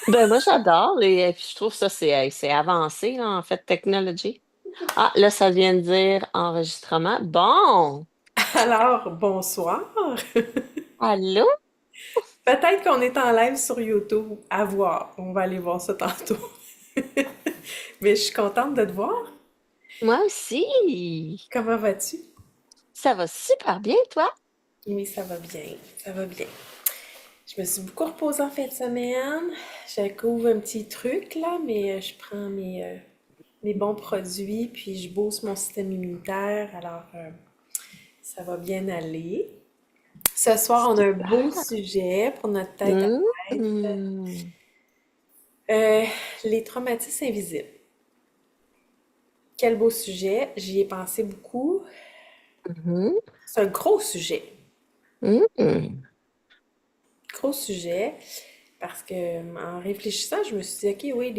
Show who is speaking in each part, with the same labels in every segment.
Speaker 1: Ben moi j'adore puis je trouve ça c'est avancé là, en fait, technologie. Ah, là, ça vient de dire enregistrement. Bon,
Speaker 2: Alors, bonsoir.
Speaker 1: allô?
Speaker 2: Peut-être qu'on est en live sur YouTube. À voir. On va aller voir ça tantôt. Mais je suis contente de te voir.
Speaker 1: Moi aussi.
Speaker 2: Comment vas-tu?
Speaker 1: Ça va super bien, toi?
Speaker 2: Oui, ça va bien. Ça va bien. Je me suis beaucoup reposée en fin de semaine. Je couvre un petit truc là, mais je prends mes bons produits, puis je booste mon système immunitaire. Alors, ça va bien aller. Ce soir, on a un beau
Speaker 1: Super.
Speaker 2: sujet pour notre tête à tête.
Speaker 1: Mm.
Speaker 2: Euh, les traumatismes invisibles. Quel beau sujet. J'y ai pensé beaucoup.
Speaker 1: Mhm.
Speaker 2: C'est un gros sujet.
Speaker 1: Mm.
Speaker 2: Gros sujet. Parce que en réfléchissant, je me suis dit, OK, oui,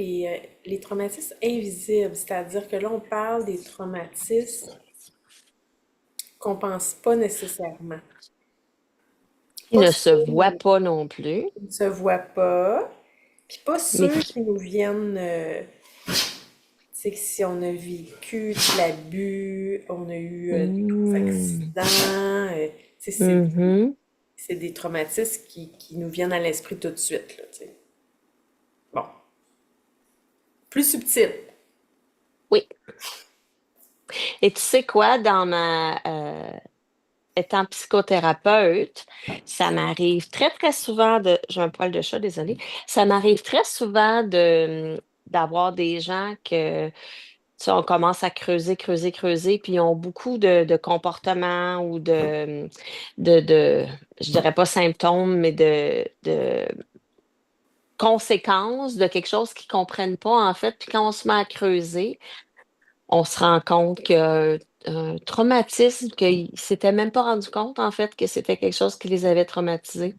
Speaker 2: les traumatismes invisibles, c'est-à-dire que là, on parle des traumatismes qu'on pense pas nécessairement.
Speaker 1: Il
Speaker 2: Pas
Speaker 1: ne
Speaker 2: ceux
Speaker 1: se voit
Speaker 2: qui
Speaker 1: pas non plus,
Speaker 2: ne se voient pas, puis pas
Speaker 1: mais
Speaker 2: ceux
Speaker 1: qui...
Speaker 2: qui nous viennent, c'est que si on a vécu de l'abus, on a eu des gros
Speaker 1: Mm.
Speaker 2: accidents, tu sais,
Speaker 1: Mhm.
Speaker 2: c'est des traumatismes qui nous viennent à l'esprit tout de suite, là, tu sais. Bon, plus subtil.
Speaker 1: Oui. Et tu sais quoi, étant psychothérapeute, ça m'arrive très, très souvent j'ai un poil de chat, désolé. Ça m'arrive très souvent d'avoir des gens que, tu sais, on commence à creuser, creuser, creuser, puis ils ont beaucoup de comportements ou je dirais pas symptômes, mais de conséquences de quelque chose qu'ils comprennent pas, en fait. Puis quand on se met à creuser, on se rend compte qu'il y a un traumatisme, qu'ils ne s'étaient même pas rendu compte, en fait, que c'était quelque chose qui les avait traumatisés.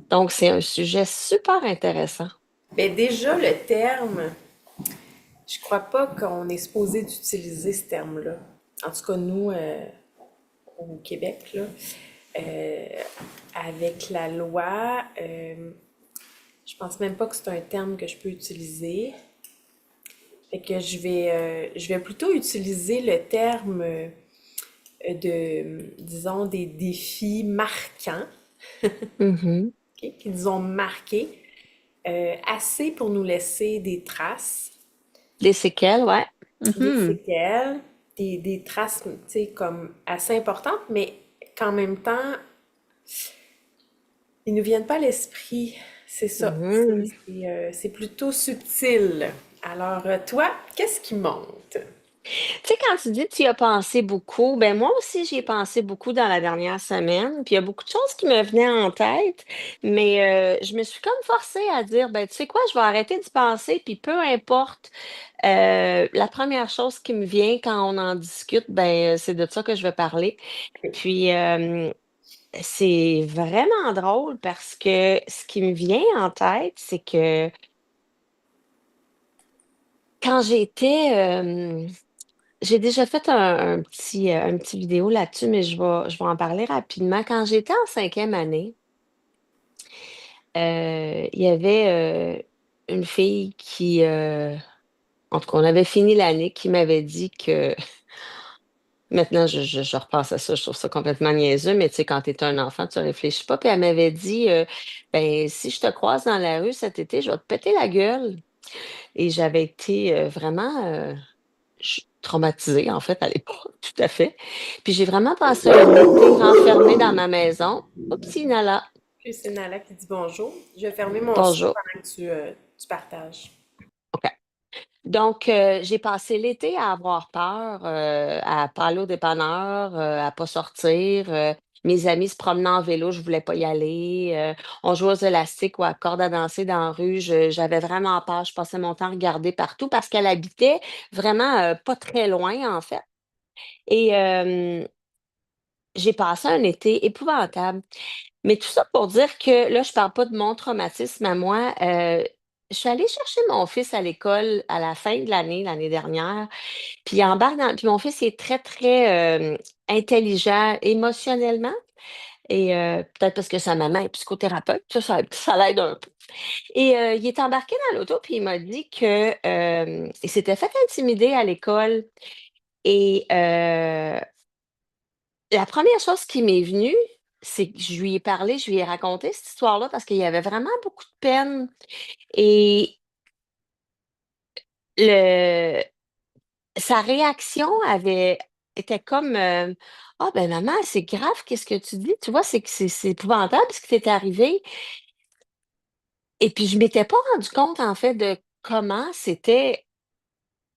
Speaker 1: Donc, c'est un sujet super intéressant.
Speaker 2: Ben déjà, le terme, je crois pas qu'on est supposé d'utiliser ce terme-là. En tout cas, nous, au Québec, là, euh, avec la loi, je pense même pas que c'est un terme que je peux utiliser. Fait que je vais plutôt utiliser le terme disons, des défis marquants,
Speaker 1: Mhm.
Speaker 2: ok, qui nous ont marqués, assez pour nous laisser des traces,
Speaker 1: Des séquelles, ouais.
Speaker 2: des
Speaker 1: Mhm.
Speaker 2: séquelles, des traces, tu sais, comme assez importantes, mais qu'en même temps, ils ne nous viennent pas à l'esprit. C'est ça.
Speaker 1: Mhm.
Speaker 2: C'est plutôt subtil. Alors, toi, qu'est-ce qui monte?
Speaker 1: Tu sais, quand tu dis que tu y as pensé beaucoup, ben moi aussi, j'y ai pensé beaucoup dans la dernière semaine. Puis il y a beaucoup de choses qui me venaient en tête, mais je me suis comme forcée à dire, ben tu sais quoi, je vais arrêter d'y penser, puis peu importe. La première chose qui me vient quand on en discute, ben c'est de ça que je vais parler. Puis c'est vraiment drôle parce que ce qui me vient en tête, c'est que quand j'ai déjà fait un petit vidéo là-dessus, mais je vais en parler rapidement. Quand j'étais en cinquième année, il y avait une fille en tout cas, on avait fini l'année, qui m'avait dit que, maintenant je repense à ça, je trouve ça complètement niaiseux, mais tu sais, quand tu es un enfant, tu réfléchis pas. Puis elle m'avait dit, ben, si je te croise dans la rue cet été, je vais te péter la gueule. Et j'avais été vraiment traumatisée, en fait, à l'époque, tout à fait. Puis j'ai vraiment passé un été renfermée dans ma maison. Oups, Nala,
Speaker 2: Puis c'est Nala qui dit bonjour. Je vais fermer mon son
Speaker 1: bonjour.
Speaker 2: pendant que tu partages.
Speaker 1: OK. Donc, j'ai passé l'été à avoir peur, à pas aller au dépanneur, à pas sortir. Mes amis se promenaient en vélo, je voulais pas y aller. On jouait aux élastiques ou à corde à danser dans la rue. J'avais vraiment peur. Je passais mon temps à regarder partout parce qu'elle habitait vraiment pas très loin, en fait. Et j'ai passé un été épouvantable. Mais tout ça pour dire que là, je parle pas de mon traumatisme à moi. Je suis allée chercher mon fils à l'école à la fin de l'année dernière. Puis il embarque dans puis mon fils il est très, très, intelligent émotionnellement, Et peut-être parce que sa maman est psychothérapeute, ça l'aide un peu. Et il est embarqué dans l'auto, puis il m'a dit que, il s'était fait intimider à l'école et la première chose qui m'est venue, c'est que je lui ai parlé, je lui ai raconté cette histoire-là parce qu'il y avait vraiment beaucoup de peine et le sa réaction avait était comme, «Ah ben maman, c'est grave qu'est-ce que tu dis, tu vois? C'est épouvantable ce qui t'est arrivé». Et puis je m'étais pas rendu compte en fait de comment c'était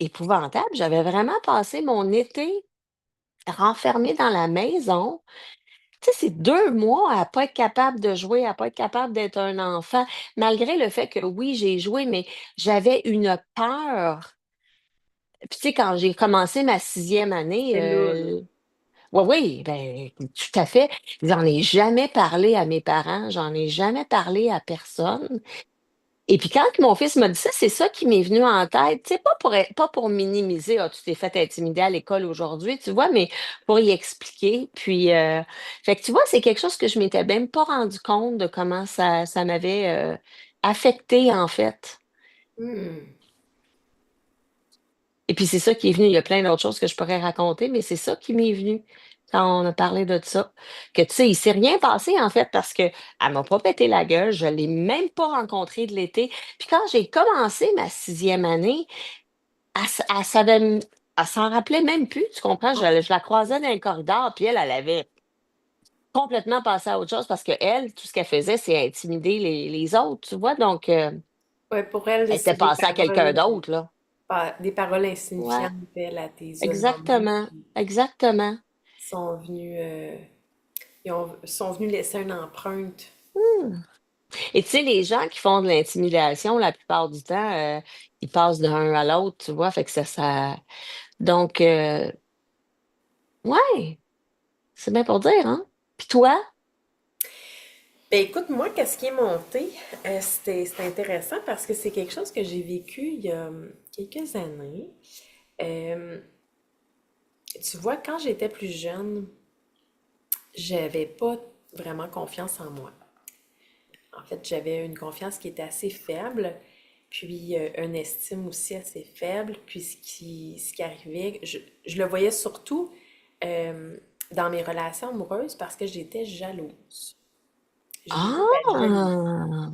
Speaker 1: épouvantable. J'avais vraiment passé mon été renfermée dans la maison. Tu sais, c'est 2 mois à pas être capable de jouer, à pas être capable d'être un enfant, malgré le fait que oui, j'ai joué, mais j'avais une peur. Puis tu sais, quand j'ai commencé ma 6e année,
Speaker 2: C'est là, là.
Speaker 1: oui, oui, ben, tout à fait. J'en ai jamais parlé à mes parents, j'en ai jamais parlé à personne. Et puis quand mon fils m'a dit ça, c'est ça qui m'est venu en tête. Tu sais, pas pour minimiser: «Ah, tu t'es fait intimider à l'école aujourd'hui», tu vois? Mais pour y expliquer. Puis, fait que tu vois, c'est quelque chose que je m'étais même pas rendu compte de comment ça m'avait, affectée, en fait.
Speaker 2: Hmm.
Speaker 1: Et puis c'est ça qui est venu. Il y a plein d'autres choses que je pourrais raconter, mais c'est ça qui m'est venu quand on a parlé de ça. Que tu sais, il s'est rien passé en fait parce qu'elle m'a pas pété la gueule, je l'ai même pas rencontrée de l'été. Puis quand j'ai commencé ma 6e année, elle savait elle s'en rappelait même plus, tu comprends? Je la croisais dans les corridors, puis elle avait complètement passé à autre chose parce qu'elle, tout ce qu'elle faisait, c'est intimider les autres, tu vois? Donc,
Speaker 2: Ouais, pour elle,
Speaker 1: elle était
Speaker 2: c'est des
Speaker 1: passée à quelqu'un
Speaker 2: paroles,
Speaker 1: d'autre, là.
Speaker 2: des paroles
Speaker 1: Ouais,
Speaker 2: insignifiantes, elle, elle les a nommées,
Speaker 1: exactement,
Speaker 2: puis
Speaker 1: exactement.
Speaker 2: sont venus, sont venus laisser une empreinte.
Speaker 1: Mmh. Et tu sais, les gens qui font de l'intimidation, la plupart du temps, ils passent d'un à l'autre, tu vois? Fait que donc ouais, c'est bien pour dire, hein? Puis toi?
Speaker 2: Ben écoute, moi, qu'est-ce qui est monté, c'était intéressant parce que c'est quelque chose que j'ai vécu il y a quelques années. Euh, Tu vois, quand j'étais plus jeune, j'avais pas vraiment confiance en moi. En fait, j'avais une confiance qui était assez faible, puis une estime aussi assez faible. Puis ce qui arrivait, je le voyais surtout euh, dans mes relations amoureuses parce que j'étais jalouse. Je vivais la jalousie.
Speaker 1: Ah!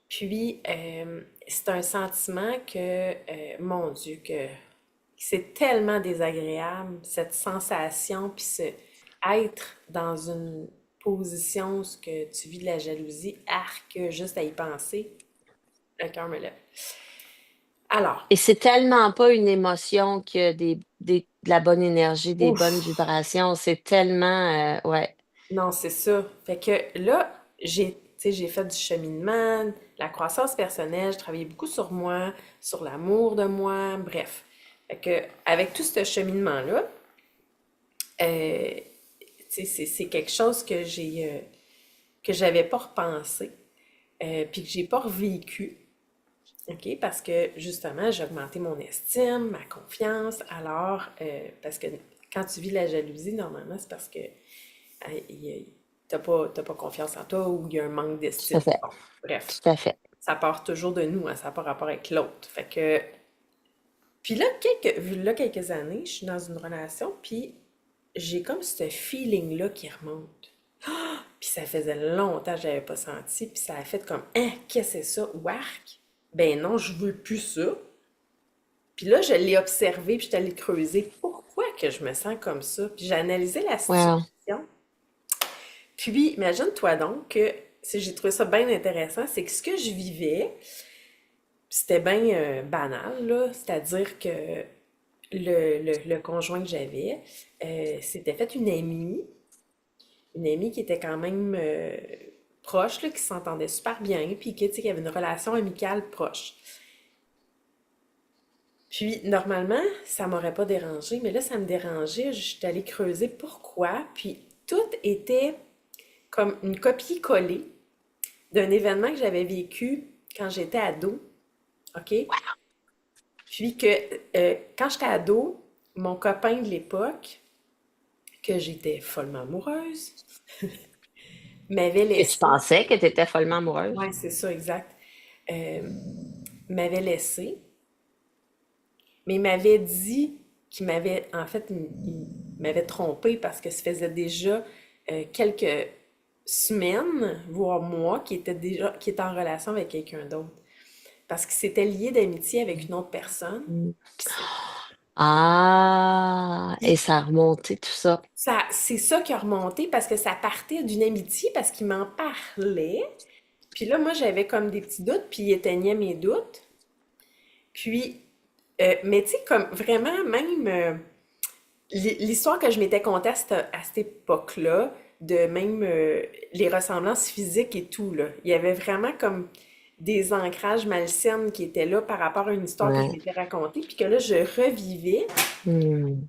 Speaker 2: Puis, c'est un sentiment que, mon Dieu, que c'est tellement désagréable, cette sensation, puis être dans une position où ce que tu vis de la jalousie, arc, juste à y penser, le cœur me lève. Alors,
Speaker 1: Et c'est tellement pas une émotion qui a de la bonne énergie, des bonnes
Speaker 2: ouf,
Speaker 1: vibrations, c'est tellement, ouais.
Speaker 2: non, c'est ça. Fait que là, tu sais, j'ai fait du cheminement, la croissance personnelle, je travaillais beaucoup sur moi, sur l'amour de moi, bref. Fait que, avec tout ce cheminement-là, euh, tu sais, c'est quelque chose que j'avais pas repensé, puis que j'ai pas revécu, OK? Parce que, justement, j'ai augmenté mon estime, ma confiance, alors, parce que quand tu vis la jalousie, normalement, c'est parce que t'as pas confiance en toi ou il y a un manque
Speaker 1: Tout à
Speaker 2: d'estime.
Speaker 1: fait,
Speaker 2: Bon, bref,
Speaker 1: tout à fait.
Speaker 2: ça part toujours de nous, hein, ça n'a pas rapport avec l'autre. Fait que, puis là, vu là quelques années, je suis dans une relation, puis j'ai comme ce feeling-là qui remonte. Puis ça faisait longtemps que je l'avais pas senti, puis ça a fait comme, hein, qu'est-ce que c'est ça? Wark? Ben non, je veux plus ça. Puis là, je l'ai observé, puis je suis allée creuser pourquoi que je me sens comme ça. Puis j'ai analysé la
Speaker 1: Wow.
Speaker 2: situation. Puis imagine-toi donc que si j'ai trouvé ça bien intéressant, c'est que ce que je vivais, c'était bien banal, là. C'est-à-dire que le conjoint que j'avais s'était fait une amie qui était quand même proche, là, qui s'entendait super bien, puis qui, tu sais, qui avait une relation amicale proche. Puis, normalement, ça m'aurait pas dérangé, mais là, ça me dérangeait. Je suis allée creuser pourquoi. Puis, tout était comme une copie-collée d'un événement que j'avais vécu quand j'étais ado. OK? Puis que quand j'étais ado, mon copain de l'époque, que j'étais follement amoureuse, m'avait
Speaker 1: Que tu
Speaker 2: laissé.
Speaker 1: pensais que tu étais follement amoureuse.
Speaker 2: Ouais, c'est ça, exact. Euh, M'avait laissé, mais il m'avait dit qu'il m'avait, en fait, il m'avait trompé parce que ça faisait déjà quelques semaines, voire mois, qu'il était en relation avec quelqu'un d'autre. Parce qu'il s'était lié d'amitié avec une autre personne.
Speaker 1: Mm.
Speaker 2: Puis c'est-
Speaker 1: Ah, et
Speaker 2: puis
Speaker 1: ça a remonté tout ça.
Speaker 2: ça, c'est ça qui a remonté parce que ça partait d'une amitié parce qu'il m'en parlait. Puis là, moi, j'avais comme des petits doutes, puis il éteignait mes doutes. Puis, mais tu sais, comme vraiment, même l'histoire que je m'étais contée à cette époque-là, de même les ressemblances physiques et tout, là, il y avait vraiment comme des ancrages malsains qui étaient là par rapport à une histoire que je
Speaker 1: Ouais.
Speaker 2: m'étais racontée, puis que là, je revivais
Speaker 1: Hmm.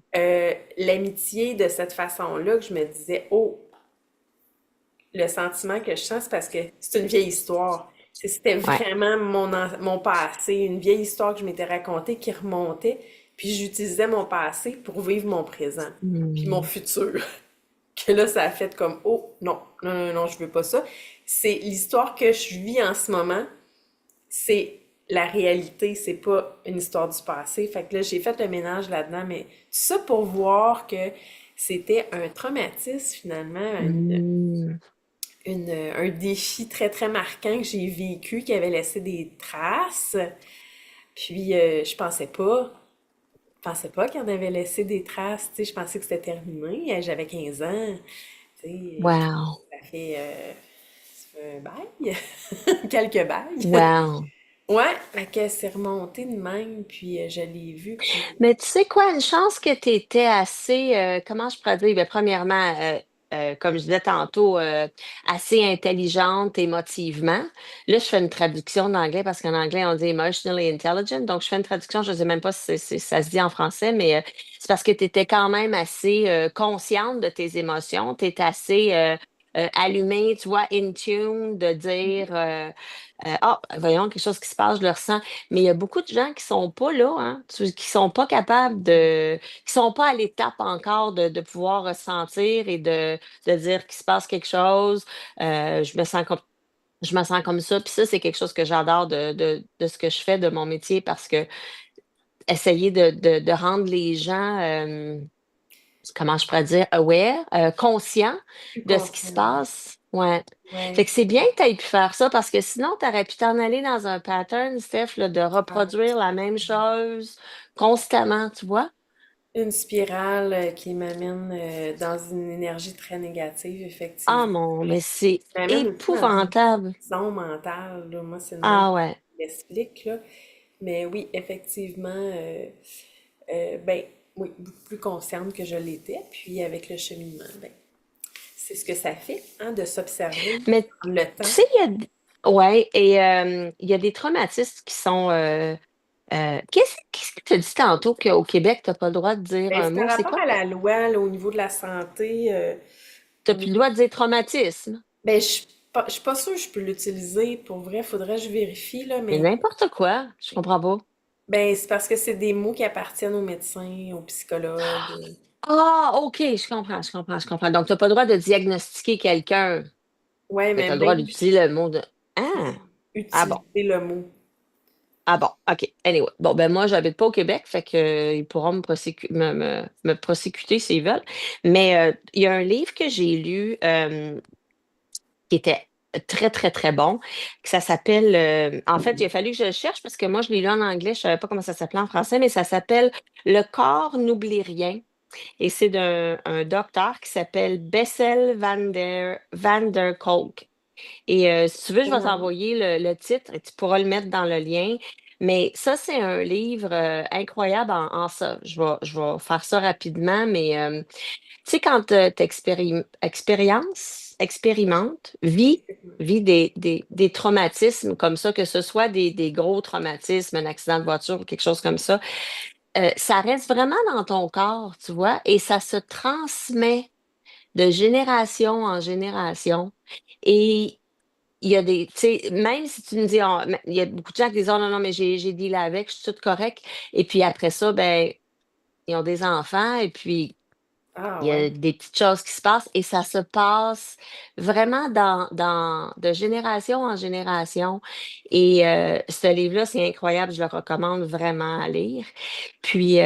Speaker 2: l'amitié de cette façon-là, que je me disais, oh, le sentiment que je sens, c'est parce que c'est une vieille histoire. C'était
Speaker 1: Ouais.
Speaker 2: vraiment mon passé, une vieille histoire que je m'étais racontée qui remontait, puis j'utilisais mon passé pour vivre mon présent, puis mon
Speaker 1: Hmm.
Speaker 2: futur. Que là, ça a fait comme, oh, non, non, non, non, je veux pas ça. C'est l'histoire que je vis en ce moment, c'est la réalité, c'est pas une histoire du passé. Fait que là, j'ai fait le ménage là-dedans, mais tout ça pour voir que c'était un traumatisme finalement,
Speaker 1: Hmm.
Speaker 2: un défi très, très marquant que j'ai vécu, qui avait laissé des traces. Puis, je pensais pas qu'il en avait laissé des traces. Tu sais, je pensais que c'était terminé. J'avais 15 ans. Tu sais,
Speaker 1: Wow.
Speaker 2: ça fait un bail. Quelques bails.
Speaker 1: Wow.
Speaker 2: Ouais, fait que c'est remonté de même, puis je l'ai vu, puis
Speaker 1: Mais tu sais quoi, une chance que tu étais assez, comment je pourrais dire, ben, premièrement, comme je disais tantôt, assez intelligente émotivement. Là, je fais une traduction d'anglais parce qu'en anglais, on dit emotionally intelligent. Donc, je fais une traduction, je ne sais même pas si ça se dit en français, mais c'est parce que tu étais quand même assez consciente de tes émotions. Tu étais assez allumée, tu vois, in tune, de dire, ah, voyons, quelque chose qui se passe, je le ressens. Mais il y a beaucoup de gens qui sont pas là, hein, qui sont pas capables qui sont pas à l'étape encore de pouvoir ressentir et de dire qu'il se passe quelque chose. Je me sens comme ça. Puis ça, c'est quelque chose que j'adore de ce que je fais, de mon métier, parce que essayer de rendre les gens, comment je pourrais dire, aware, conscients
Speaker 2: plus
Speaker 1: de ce qui se
Speaker 2: consciente.
Speaker 1: passe. Ouais. Fait
Speaker 2: Ouais,
Speaker 1: que c'est bien que tu aies pu faire ça parce que sinon, tu aurais pu t'en aller dans un pattern, Steph, là, de
Speaker 2: ouais.
Speaker 1: reproduire la même chose constamment, tu vois?
Speaker 2: Une spirale qui m'amène dans une énergie très négative,
Speaker 1: Ah
Speaker 2: effectivement.
Speaker 1: mon, mais c'est
Speaker 2: Qui m'amène aussi dans une
Speaker 1: épouvantable.
Speaker 2: prison mentale, là. Moi, c'est le même
Speaker 1: Ah
Speaker 2: qui
Speaker 1: ouais.
Speaker 2: l'explique, là. Mais oui, effectivement, ben, oui, beaucoup plus consciente que je l'étais. Puis avec le cheminement, ben, c'est ce que ça fait, hein, de s'observer,
Speaker 1: Mais
Speaker 2: prendre le
Speaker 1: tu
Speaker 2: temps.
Speaker 1: sais, ouais, et il y a des traumatismes qui sont. Qu'est-ce que tu as dit tantôt qu'au Québec, tu n'as pas le droit de dire
Speaker 2: Ben,
Speaker 1: un
Speaker 2: c'est par
Speaker 1: mot? C'est
Speaker 2: rapport
Speaker 1: quoi?
Speaker 2: à la loi, là, au niveau de la santé.
Speaker 1: Tu n'as plus le droit de dire traumatisme.
Speaker 2: Ben, je suis pas sûre que je peux l'utiliser. Pour vrai, faudrait que je vérifie, là,
Speaker 1: Mais
Speaker 2: mais
Speaker 1: n'importe quoi. Je comprends pas.
Speaker 2: ben, c'est parce que c'est des mots qui appartiennent aux médecins, aux psychologues.
Speaker 1: Ah, OK, je comprends, je comprends, je comprends. Donc, tu n'as pas le droit de diagnostiquer quelqu'un,
Speaker 2: Ouais,
Speaker 1: mais
Speaker 2: mais
Speaker 1: tu as le droit
Speaker 2: même
Speaker 1: d'utiliser le mot de. Ah, ah bon.
Speaker 2: utiliser le mot.
Speaker 1: Ah bon, OK. Anyway. Bon, ben moi, j'habite pas au Québec, fait que, ils pourront me prosécuter s'ils veulent. Mais il y a un livre que j'ai lu qui était très, très, très bon, que ça s'appelle. En fait, il a fallu que je le cherche parce que moi, je l'ai lu en anglais, je savais pas comment ça s'appelait en français, mais ça s'appelle Le corps n'oublie rien. Et c'est d'un un docteur qui s'appelle Bessel van der Kolk. Et si tu veux, je vais
Speaker 2: Ouais.
Speaker 1: t'envoyer le titre et tu pourras le mettre dans le lien. Mais ça, c'est un livre incroyable en ça. Je vais faire ça rapidement, mais tu sais, quand tu expérimentes, vis des traumatismes comme ça, que ce soit des gros traumatismes, un accident de voiture ou quelque chose comme ça reste vraiment dans ton corps, tu vois, et ça se transmet de génération en génération. Et il y a tu sais, même si tu me dis, mais il y a beaucoup de gens qui disent, oh non, non, mais j'ai dealé avec, je suis toute correcte. Et puis après ça, ben, ils ont des enfants et puis
Speaker 2: Ah
Speaker 1: Il y
Speaker 2: ouais.
Speaker 1: a des petites choses qui se passent et ça se passe vraiment de génération en génération. Et ce livre-là, c'est incroyable, je le recommande vraiment à lire. Puis,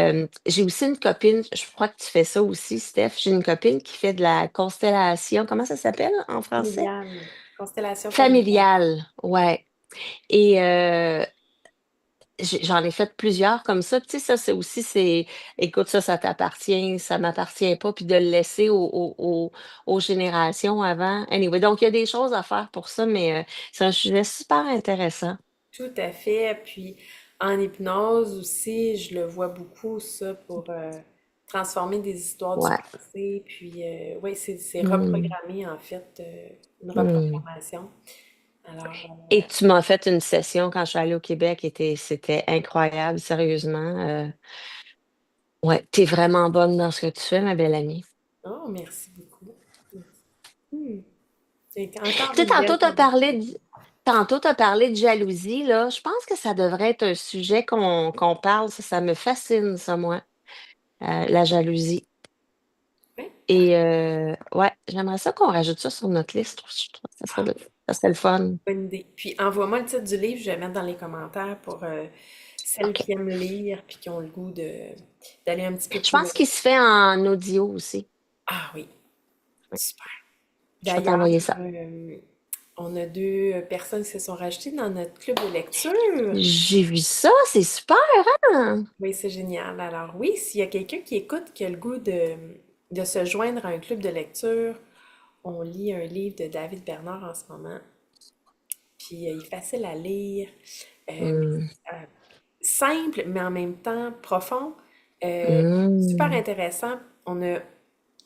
Speaker 1: j'ai aussi une copine, je crois que tu fais ça aussi, Steph. J'ai une copine qui fait de la constellation. Comment ça s'appelle en français?
Speaker 2: Familiale. Constellation familiale.
Speaker 1: Familiale, ouais. Et j'en ai fait plusieurs comme ça. Tu sais, ça, c'est aussi, écoute, ça t'appartient, ça m'appartient pas, puis de le laisser aux générations avant. Anyway, donc il y a des choses à faire pour ça, mais c'est un sujet super intéressant.
Speaker 2: Tout à fait. Puis en hypnose aussi, je le vois beaucoup, ça, pour transformer des histoires du
Speaker 1: Ouais.
Speaker 2: passé. Puis oui, c'est
Speaker 1: Hmm.
Speaker 2: reprogrammer, en fait, une
Speaker 1: Hmm.
Speaker 2: reprogrammation. Alors,
Speaker 1: Et tu m'as fait une session quand je suis allée au Québec, et c'était incroyable, sérieusement. Ouais, t'es vraiment bonne dans ce que tu fais, ma belle amie.
Speaker 2: oh, merci beaucoup. Hmm. C'est encore
Speaker 1: Tu sais,
Speaker 2: une belle conversation.
Speaker 1: tantôt, t'as parlé de jalousie, là. Je pense que ça devrait être un sujet qu'on parle. Ça me fascine, ça, moi, la jalousie.
Speaker 2: Oui,
Speaker 1: Et ouais, j'aimerais ça qu'on rajoute ça sur notre liste. Je trouve que ça serait le fun.
Speaker 2: bonne idée. Puis envoie-moi le titre du livre, je vais le mettre dans les commentaires pour celles
Speaker 1: OK.
Speaker 2: qui aiment lire puis qui ont le goût d'aller un petit peu
Speaker 1: Je
Speaker 2: plus loin.
Speaker 1: pense qu'il se fait en audio aussi.
Speaker 2: Ah oui, super.
Speaker 1: Je vais
Speaker 2: D'ailleurs,
Speaker 1: t'envoyer ça.
Speaker 2: on a deux personnes qui se sont rajoutées dans notre club de lecture.
Speaker 1: J'ai vu ça, c'est super, hein?
Speaker 2: Oui, c'est génial. Alors oui, s'il y a quelqu'un qui écoute qui a le goût de se joindre à un club de lecture, on lit un livre de David Bernard en ce moment. Puis il est facile à lire,
Speaker 1: Hmm.
Speaker 2: simple, mais en même temps profond. Super
Speaker 1: Hmm.
Speaker 2: intéressant. On a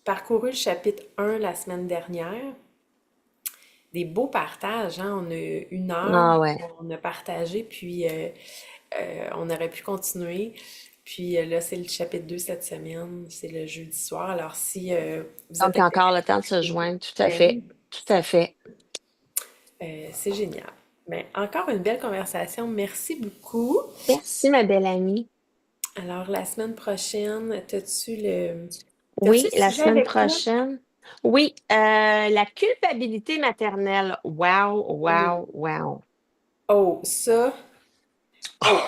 Speaker 2: parcouru le chapitre 1 la semaine dernière. Des beaux partages, hein? On a eu 1 heure,
Speaker 1: Ah ouais.
Speaker 2: on a partagé, puis on aurait pu continuer. Puis là, c'est le chapitre 2 cette semaine, c'est le jeudi soir. Alors si vous
Speaker 1: Donc,
Speaker 2: êtes
Speaker 1: il y a encore le
Speaker 2: intéressé,
Speaker 1: temps de se joindre. Tout à
Speaker 2: ben
Speaker 1: fait.
Speaker 2: oui,
Speaker 1: Tout à fait.
Speaker 2: c'est génial. Mais encore une belle conversation. Merci beaucoup.
Speaker 1: Merci, ma belle amie.
Speaker 2: Alors, la semaine prochaine, t'as-tu
Speaker 1: Oui,
Speaker 2: le
Speaker 1: la
Speaker 2: sujet
Speaker 1: semaine
Speaker 2: avec toi?
Speaker 1: prochaine. Oui, la culpabilité maternelle. Wow,
Speaker 2: Oui.
Speaker 1: wow, wow.
Speaker 2: Oh, ça. Oh.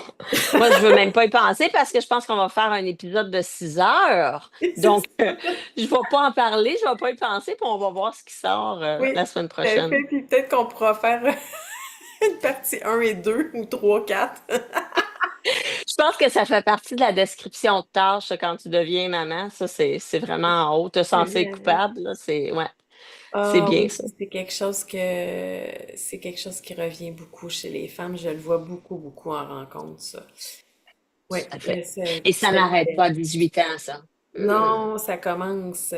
Speaker 1: Moi, je veux même pas y penser parce que je pense qu'on va faire un épisode de 6 heures.
Speaker 2: C'est
Speaker 1: Donc,
Speaker 2: ça.
Speaker 1: je vais pas en parler, je vais pas y penser, puis on va voir ce qui sort
Speaker 2: Oui,
Speaker 1: la semaine
Speaker 2: tout à
Speaker 1: prochaine.
Speaker 2: fait. Puis peut-être qu'on pourra faire une partie 1 et 2 ou 3, 4.
Speaker 1: Je pense que ça fait partie de la description de tâche quand tu deviens maman. Ça, c'est vraiment en haut. Te sentir
Speaker 2: J'imagine.
Speaker 1: coupable, là, ouais, c'est
Speaker 2: Ah
Speaker 1: bien
Speaker 2: oui,
Speaker 1: ça.
Speaker 2: c'est quelque chose qui revient beaucoup chez les femmes. Je le vois beaucoup, beaucoup en rencontre, ça. Oui,
Speaker 1: Tout à
Speaker 2: mais
Speaker 1: fait. Et ça
Speaker 2: ça
Speaker 1: n'arrête pas
Speaker 2: libère.
Speaker 1: à 18 ans, ça. Hmm.
Speaker 2: Non, ça commence.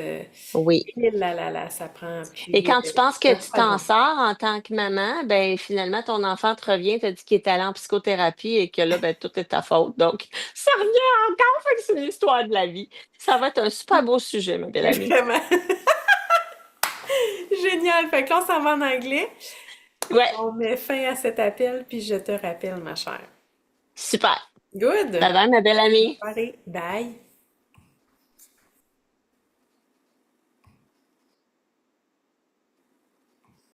Speaker 1: Oui.
Speaker 2: Et là, là, là, ça prend.
Speaker 1: Et
Speaker 2: Puis,
Speaker 1: quand tu penses que
Speaker 2: ça
Speaker 1: tu t'en
Speaker 2: foisonne.
Speaker 1: sors en tant que maman, ben finalement, ton enfant te revient, te dit qu'il est allé en psychothérapie et que là, ben, tout est ta faute. Donc, ça revient encore, fait que c'est une histoire de la vie. Ça va être un super beau sujet, ma belle amie.
Speaker 2: Vraiment. Génial. Fait que là, on s'en va en anglais.
Speaker 1: Ouais,
Speaker 2: On met fin à cet appel, puis je te rappelle, ma chère.
Speaker 1: super.
Speaker 2: Good.
Speaker 1: Bye bye, ma belle amie.
Speaker 2: Soirée. Bye.